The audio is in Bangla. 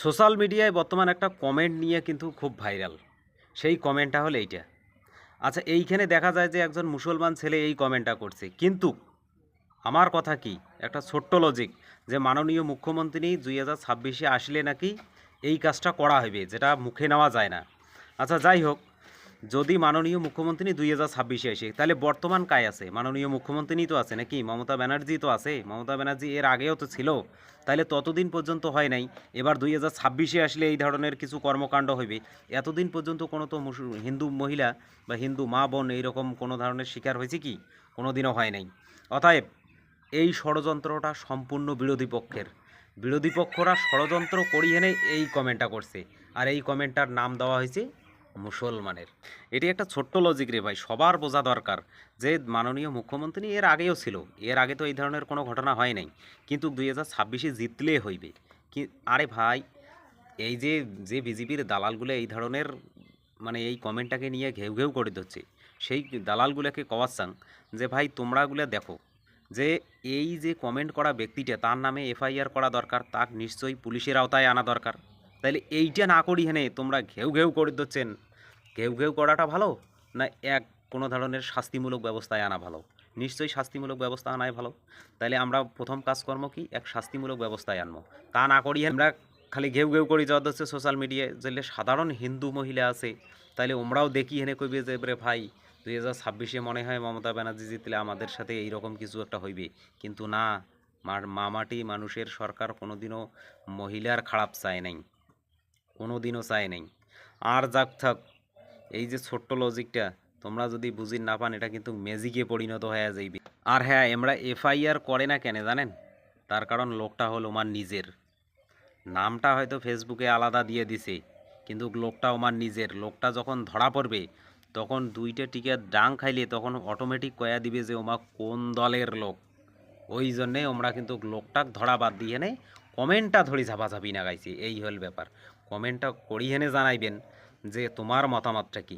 সোশ্যাল মিডিয়ায় বর্তমান একটা কমেন্ট নিয়ে কিন্তু খুব ভাইরাল। সেই কমেন্টটা হলো এইটা। আচ্ছা, এইখানে দেখা যায় যে একজন মুসলমান ছেলে এই কমেন্টটা করছে। কিন্তু আমার কথা কি, একটা ছোট্ট লজিক, যে মাননীয় মুখ্যমন্ত্রী 2026-এ আসলে নাকি এই কাজটা করা হবে, যেটা মুখে নেওয়া যায় না। আচ্ছা, যাই হোক, যদি মাননীয় মুখ্যমন্ত্রী 2026-এ আসে, তাহলে বর্তমান কায় আছে? মাননীয় মুখ্যমন্ত্রীই তো আছে নাকি? মমতা ব্যানার্জি তো আছে। মমতা ব্যানার্জি এর আগেও তো ছিল। তাহলে ততদিন পর্যন্ত হয় নাই। এবার 2026-এ আসলে এই ধরনের কিছু কর্মকাণ্ড হইবে। এতদিন পর্যন্ত কোনো তো হিন্দু মহিলা বা হিন্দু মা বোন এইরকম কোনো ধরনের শিকার হয়েছে কি? কোনো দিনও হয় নাই। অতএব এই ষড়যন্ত্রটা সম্পূর্ণ বিরোধী পক্ষের। বিরোধী পক্ষরা ষড়যন্ত্র করি এনে এই কমেন্টটা করছে। আর এই কমেন্টটার নাম দেওয়া হয়েছে মুসলমানের। এটি একটা ছোট্ট লজিক রে ভাই, সবার বোঝা দরকার যে মাননীয় মুখ্যমন্ত্রী এর আগেও ছিল। এর আগে তো এই ধরনের কোনো ঘটনা হয় নাই। কিন্তু 2026-এ জিতলে হইবে কি? আরে ভাই, এই যে যে বিজেপির দালালগুলো এই ধরনের মানে এই কমেন্টটাকে নিয়ে ঘেউ ঘেউ করে দিচ্ছে, সেই দালালগুলোকে কওয়াচ্ছাং যে ভাই তোমরাগুলো দেখো যে এই যে কমেন্ট করা ব্যক্তিটা, তার নামে এফআইআর করা দরকার, তাকে নিশ্চয়ই পুলিশের আওতায় আনা দরকার। তাইলে এইটা না করি হেনে তোমরা ঘেউ ঘেউ করে দিচ্ছেন। ঘেউ ঘেউ করাটা ভালো, না এক কোনো ধরনের শাস্তিমূলক ব্যবস্থায় আনা ভালো? নিশ্চয়ই শাস্তিমূলক ব্যবস্থা আনাই ভালো। তাইলে আমরা প্রথম কাজকর্ম কি, এক শাস্তিমূলক ব্যবস্থায় আনবো। তা না করি আমরা খালি ঘেউ ঘেউ করি যাওয়া হচ্ছে সোশ্যাল মিডিয়ায়। যেগুলো সাধারণ হিন্দু মহিলা আছে, তাইলে ওমরাও দেখি হেনে কইবে যে রে ভাই, 2026-এ মনে হয় মমতা ব্যানার্জি জিতলে আমাদের সাথে এইরকম কিছু একটা হইবে। কিন্তু না, মামাটি মানুষের সরকার কোনোদিনও মহিলার খারাপ চায় নাই, কোনোদিনও চায় নাই। আর যাক থাক, এই যে ছোট্ট লজিকটা তোমরা যদি বুঝি না পান, এটা কিন্তু ম্যাজিকে পরিণত হয়ে যাইবে। আর হ্যাঁ, আমরা এফআইআর করে না কেন জানেন? তার কারণ লোকটা হলো আমার নিজের। নামটা হয়তো ফেসবুকে আলাদা দিয়ে দিছে, কিন্তু লোকটা আমার নিজের। লোকটা যখন ধরা পড়বে, তখন দুইটা টিকে ডাং খাইলে তখন অটোমেটিক কয়া দিবে যে ওমা কোন দলের লোক। ওই জন্যে আমরা কিন্তু লোকটাক ধরা বাদ দিয়ে নে কমেন্টটা ধরি ঝাপাঝাপি না গাইছি। এই হল ব্যাপার। কমেন্টটা করি হেনে জানাইবেন যে তোমার মতামতটা কি।